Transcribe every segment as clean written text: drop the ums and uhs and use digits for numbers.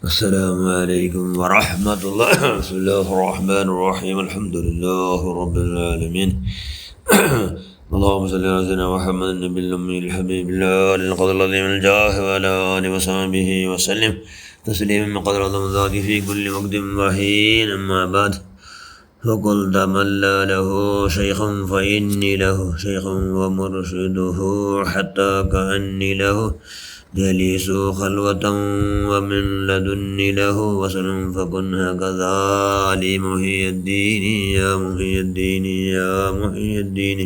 السلام عليكم ورحمة الله. بسم الله الرحمن الرحيم. الحمد لله رب العالمين. اللهم صل على سيدنا محمد النبي الأمي الحبيب الله القدر العظيم الجاه وعلى آله وصحبه وسلم تسليما من قدر الله ذاته في كل وقت وحين. أما بعد، فقل تملى له شيخا فإني له شيخ ومرشده حتى كأني له جليس خلوة ومن لدني له وصل فكن هكذا لي محي الدين يا محي الدين يا محي الدين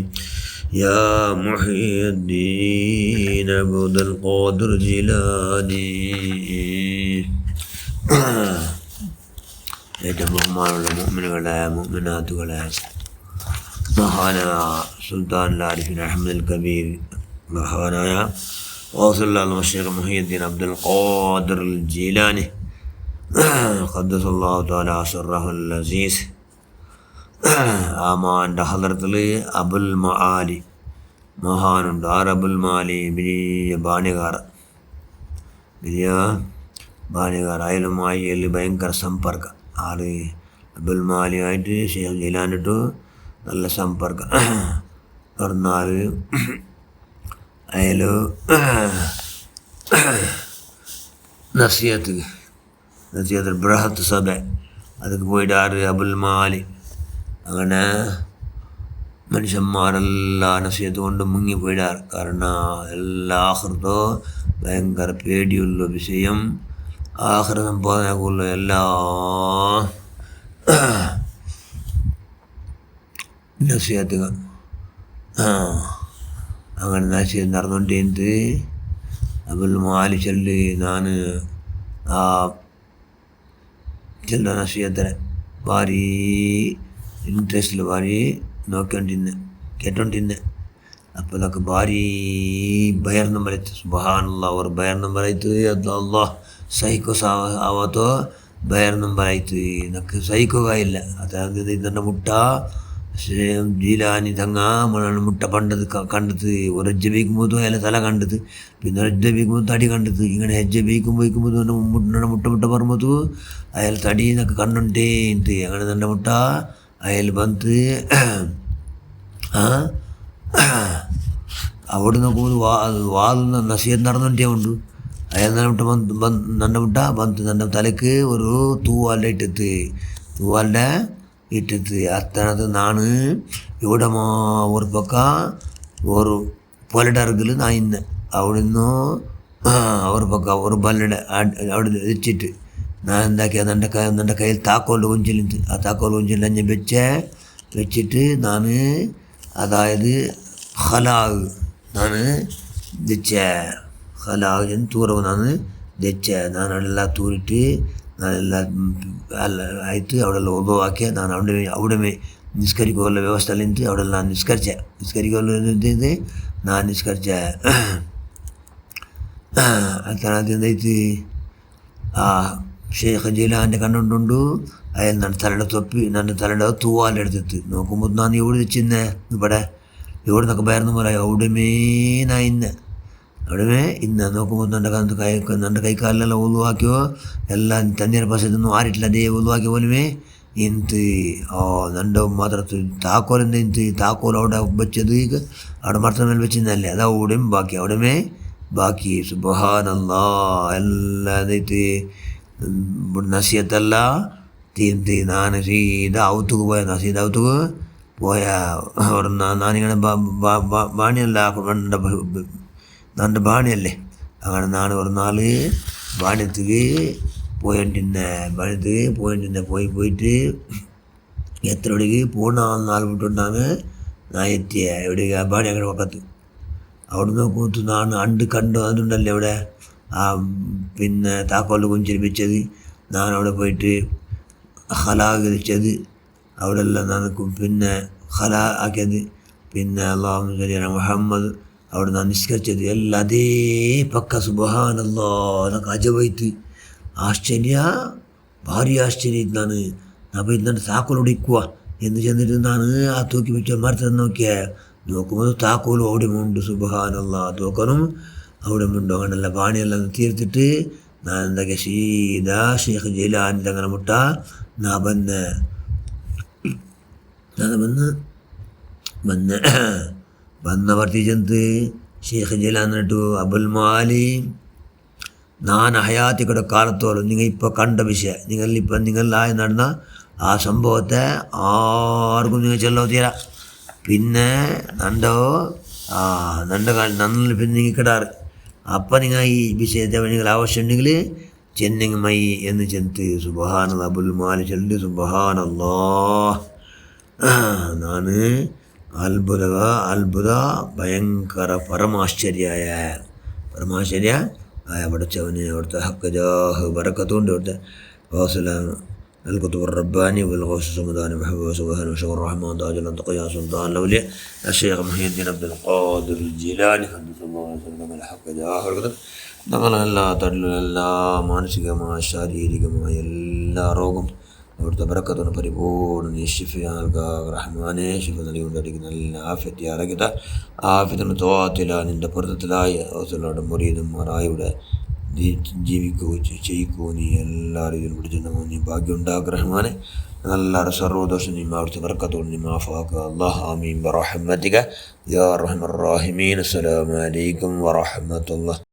يا محي الدين عبد القادر جيلاني. ഏറ്റവും ബഹുമാനമുള്ള മുഅ്മിനുകളായ മുഅ്മിനാത്തുകളായ മഹാനായ സുൽത്താൻ ആരിഫിൻ അഹ്മദുൽ കബീർ, മഹാനായ ഷേഖ് മുഹിയുദ്ദീൻ അബ്ദുൽ ഖാദിർ ജീലാനി ഖദ്ദസല്ലാഹു തആല സിർറഹുൽ അസീസ്, ആ മഹാൻ്റെ ഹദറത്തിൽ അബുൽ മആലി മഹാനുണ്ട്. അബുൽ മആലി വലിയ ബാണികാർ അയലുമായി ഭയങ്കര സമ്പർക്കം. ആള് അബുൽ മആലിയായിട്ട് ഷേഖ് ജീലാനിട്ട് നല്ല സമ്പർക്കം. പറഞ്ഞാൽ അയാൾ നസീഹത്ത് ബൃഹത്ത് സഭ അതൊക്കെ പോയിട്ട് അബുൽ മആലി അങ്ങനെ മനുഷ്യന്മാരെല്ലാം നസീഹത്ത് കൊണ്ട് മുങ്ങിപ്പോയിടാറ്. കാരണം എല്ലാ ആഖിറത്തോ ഭയങ്കര പേടിയുള്ള വിഷയം, ആഖിറ സമ്പാദനക്കുള്ള എല്ലാ നസീഹത്തുകൾ അങ്ങനെ നസീഹത്ത് നടന്നുകൊണ്ടിരുന്നത്. അബുൽ മആലി ചൊല്ലി ഞാൻ ആ ചെല്ല നസീഹത്തിനെ ഭാരി ഇൻട്രസ്റ്റിൽ ഭാരി നോക്കിക്കൊണ്ടിരുന്നെ കേട്ടോണ്ടിരുന്നെ. അപ്പോൾ അതൊക്കെ ഭാരി ഭയർന്നും പറയത്ത്. സുബ്ഹാനല്ലാഹ്, അവർ ഭയർന്നും പറയത്ത് അല്ലാഹ് സഹിക്കോ ആവാത്തോ ഭയർന്നും പറയത്ത് നമുക്ക് സഹിക്കുകയില്ല. അതായത് ഇതിൻ്റെ മുട്ട ജീലാനി തങ്ങ മണാണ് മുട്ട പണ്ടത് കണ്ടത്. ഒരു ഹെജ്ജ ബീക്കുമ്പോൾ അയാൾ തല കണ്ടത്, പിന്നെ ഒരു ഹെജ്ജ ബീക്കുമ്പോൾ തടി കണ്ടത്. ഇങ്ങനെ ഹെജ്ജ ബീക്കുമ്പോൾ മുട്ട പറമ്പത്തു അയാൾ തടി എന്നൊക്കെ കണ്ടുണ്ടേ എന്ത് അങ്ങനെ നല്ല മുട്ട അയാൾ ಬಂತು. അവിടെ നോക്കുമ്പോൾ വാതുന്ന നസീഹത്ത് നടന്നുകൊണ്ടേ ഉണ്ട്. അയാൾ നല്ല മുട്ട ಬಂತು. ನನ್ನ തലക്ക് ഒരു തൂവാലിൻ്റെ ഇട്ടത്ത് അത്തണത് നാണ് ഇവിടെ ഒരു പക്കം ഒരു പൊലടർഗിൽ ഞാൻ ഇന്ന് അവിടെ നിന്നോ ഒരു പക്കം ഒരു ബല്ലട അവിടെ വെച്ചിട്ട് ഞാൻ എന്താക്കിയ എൻ്റെ കയ്യിൽ താക്കോൽ ഒഞ്ചിലുണ്ട്. ആ താക്കോൽ ഒഞ്ചിൽ അഞ്ഞ് വെച്ചിട്ട് ഞാൻ അതായത് ഹലാഗ് ഞാൻ വെച്ച ഹലാഗ് തൂറവ് ഞാൻ വെച്ച ഞാൻ അവിടെല്ലാം തൂറിട്ട് ನಾನೆಲ್ಲ ಆಯಿತು. ಅವಡೆಲ್ಲ ಒಬ್ಬವಾಕ್ಯ ನಾನು അവിടെ ನಿಸ್ಕರಿಕೋಲ್ಲ ವ್ಯವಸ್ಥೆಯಲ್ಲಿ ನಿಂತು ಅವಡೆಲ್ಲ ನಾನು ನಿಸ್ಕರಿಕೋಲ್ಲ ನಾನು ನಿಸ್ಕರಿಸೆ. അത്തരത്തിൽ ಐತಿ ആ ഷേഖ് ജീലാൻ്റെ കണ്ടുകൊണ്ടുണ്ട്. അയാൾ ನನ್ನ തലയുടെ തൂവാലെടുത്തിട്ട് നോക്കുമ്പോൾ ഞാൻ ഇവിടെ വെച്ചിരുന്നേ ഇവിടെ നിന്നൊക്കെ പയർന്നു പോലെ അവിടെ ഇന്ന് നോക്കുമ്പോൾ എൻ്റെ കൈക്കാലിലെല്ലാം ഒലുവാക്കിയോ എല്ലാം തന്നീರ പാസത്തൊന്നും ആരിട്ടില്ല. അതേ ഒലുവാക്കിയ പോലുമേ ಇಂತು ನನ್ನ ಮಾತ್ರ ತಾಕೋಲಿಂದ ಇಂತು ತಾಕೋಲು അവിടെ വെച്ചത് അവിടെ മരത്തിന് മേൽ വെച്ചിരുന്നല്ലേ അത് അവിടെയും ബാക്കി സുബ്ഹാനല്ലാഹ് എല്ലാം ഇതായിട്ട് നസീഹത്തല്ല തീർത്ത് ഞാൻ സീദാ ഔത്തുക്ക് പോയ അവിടെ ഞാനിങ്ങനെ ബാണിയല്ല ನನ್ನ ಬಾಣಿಯಲ್ಲೇ അങ്ങനെ ನಾನು ഒരു നാൾ ബാണ്യത്തേക്ക് പോയിട്ട് എത്ര മണിക്ക് പോകണ 4 വിട്ടുണ്ടാണ് ഞാൻ എത്തിയ എവിടേക്ക് ആ ബാണി അങ്ങനെ പക്കത്ത്. അവിടെ നോക്കുമ്പോൾ ഞാൻ കണ്ടു അതുണ്ടല്ലേ അവിടെ ആ പിന്നെ താക്കോലിൻ്റെ കുഞ്ചിൽ വെച്ചത്. ഞാൻ അവിടെ പോയിട്ട് ഹലാഗ് വെച്ചത് അവിടെ എല്ലാം നമുക്ക് പിന്നെ ഹലാ ആക്കിയത്. പിന്നെ അല്ലാഹുമ്മ സല്ലി അലാ മുഹമ്മദ് അവിടെ ನಾನು ನಿಸ್ಕರಿಸಿದ್ದು ಎಲ್ಲ ಅದೇ ಪಕ್ಕ. ಸುಬ್ಹಾನല്ലാಹ್, ನನಗೆ ಅಜವಾಯ್ತು, ಆಶ್ಚರ್ಯ, ಭಾರಿ ಆಶ್ಚರ್ಯ ಇತ್ತು. ನಾನು ಬೈದು ನನ್ನ ತಾಕೋಲು ಹೊಡಿಕ್ಕುವ ಎಂದು ചെന്നിട്ട് ನಾನು ആ തൂക്കി വെച്ച മരത്തിൽ നോക്കുമ്പോൾ താക്കോലും അവിടെ ഉണ്ട്. സുബ്ഹാനല്ലാഹ്, തൂക്കനും അവിടെ ഉണ്ട്. അങ്ങനെയുള്ള പാണിയെല്ലാം തീർത്തിട്ട് ನಾನು ಅಂದಾಗ ಸೀದಾ ಶೇಖ್ ಜೈಲಾನಿ ತಗನ ಮುಟ್ಟ ನಾ ಬಂದೆ. ನಾನು ಬಂದ ಬರ್ತೀಜಂತ ಶೇಖ್ ജയിലാൻ എന്നിട്ട് അബുൽ മാലി ഞാൻ ഹയാത്തി കൂടെ കാലത്തോളം നിങ്ങൾ ഇപ്പോൾ കണ്ട വിഷയം നിങ്ങളായി നടന്ന ആ സംഭവത്തെ ആർക്കും നിങ്ങൾ ചെല്ലത്തില്ല. പിന്നെ നന്നിൽ പിന്നെ നിങ്ങൾ കിടാറ്. അപ്പം നിങ്ങൾ ഈ വിഷയത്തെ നിങ്ങൾ ആവശ്യമുണ്ടെങ്കിൽ ചെന്നിങ് മൈ എന്ന് ചെന്ന് സുബ്ഹാനല്ലാഹ് അബുൽ മാലി ചെല്ല് സുബ്ഹാനല്ലാഹ്. ഞാൻ അത്ഭുത ഭയങ്കര പരമാശ്ചര്യ പഠിച്ചവന് അവിടുത്തെ ഹക്ക് ജാഹ് ബറക്കത്തുകൊണ്ട് അവിടുത്തെ ഗൗസുലാം الكتب الرباني والغوث السمداني محبوب سبحانه وشكر الرحمن تاج الانتقيا سلطان الاولياء الشيخ محي الدين عبد القادر الجيلاني حدث الله وسلم الحق جاه ഞങ്ങൾ എല്ലാ തടലും എല്ലാ മാനസികമായ ശാരീരികമായ എല്ലാ രോഗം അവിടുത്തെ ബറക്കത്തോടെ പരിപൂർണ്ണ ഷിഫ റഹ്മാനെ ഷിഫ നൽകിക്കൊണ്ടിരിക്കുന്ന എല്ലാ ആഫിയത്തെ ആരോഗ്യത ആഫിയത്തിന് തോത്തില നിൻ്റെ പൊരുത്തത്തിലായി അവസരങ്ങളുടെ മുറിയതുമാരായുടെ ജീവിക്കുകയോ ചെയ്യിക്കുകയോ നീ എല്ലാ രീതിയിലും പിടിച്ചിട്ടുണ്ടോ നീ ഭാഗ്യം ഉണ്ടാക്കുക റഹ്മാനെ. എല്ലാവരുടെ സർവ്വദോഷം നീ അവിടുത്തെ ബറക്കത്തോട് നീ മാഫാക്കുക. അല്ലാഹ് ആമീൻ ബിറഹ്മതിക യാ അർഹമർ റഹീമീൻ. അസ്സലാമു അലൈക്കും വറഹ്മത്തുള്ളാഹി.